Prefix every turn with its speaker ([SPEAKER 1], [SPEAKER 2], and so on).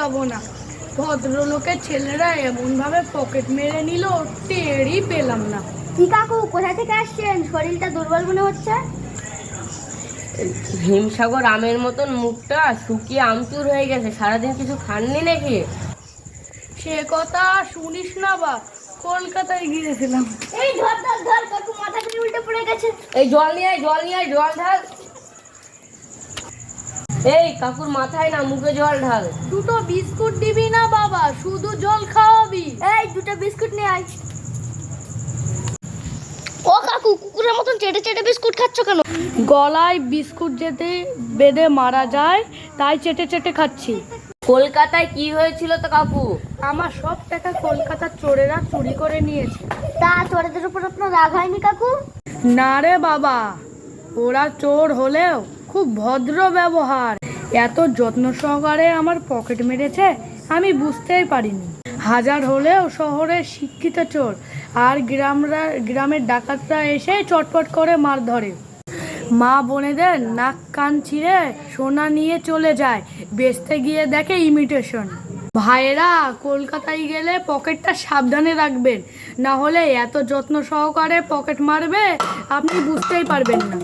[SPEAKER 1] যাব না। ভদ্রলোকের ছেলেরা এমন ভাবে পকেট মেরে নিল, টেরই পেলাম না।
[SPEAKER 2] কি কাকু, কোথা থেকে আসছেন? শরীরটা দুর্বল মনে হচ্ছে।
[SPEAKER 3] হিমসাগর আমের মতন মুখটা শুকিয়ে আমচুর হয়ে গেছে। সারাদিন কিছু খাননি নাকি?
[SPEAKER 1] সে কথা শুনিস না বা, কলকাতায় গিয়েছিলাম।
[SPEAKER 2] এই ধর ধর ধর, কাকু মাথা থেকে উল্টে পড়ে গেছে।
[SPEAKER 3] এই জল নিয়ে আয়, জল নিয়ে আয়, জল ঢাল। এই কাকুর মাথায় না, মুখে জল ঢাল।
[SPEAKER 1] দুটো বিস্কুট দিবি না বাবা, শুধু জল খাওয়াবি?
[SPEAKER 2] এই দুটো বিস্কুট নিয়ে আয়। ও কাকু, কুকুরের মতন চেটে চেটে বিস্কুট খাচ্ছ কেন?
[SPEAKER 1] গলায় বিস্কুট যেতে বেঁধে মারা যায়, তাই চেটে চেটে খাচ্ছি।
[SPEAKER 3] কলকাতায় কি হয়েছিল তো কাকু?
[SPEAKER 1] আমার সব টাকা কলকাতার চোরেরা চুরি করে নিয়েছে।
[SPEAKER 2] তা চোরেদের উপর আপনার রাগ হয়নি কাকু?
[SPEAKER 1] না রে বাবা, ওরা চোর হলেও খুব ভদ্র ব্যবহার। এত যত্ন সহকারে আমার পকেট মেরেছে, আমি বুঝতেই পারিনি। হাজার হলেও শহরের শিক্ষিত চোর, আর গ্রামের ডাকাতরা এসে চটপট করে মার ধরে। মা বোনেদের নাক কান ছিঁড়ে সোনা নিয়ে চলে যায়, বেচতে গিয়ে দেখে ইমিটেশন। ভাইয়েরা, কলকাতায় গেলে পকেটটা সাবধানে রাখবেন, না হলে এত যত্ন সহকারে পকেট মারবে আপনি বুঝতেই পারবেন না।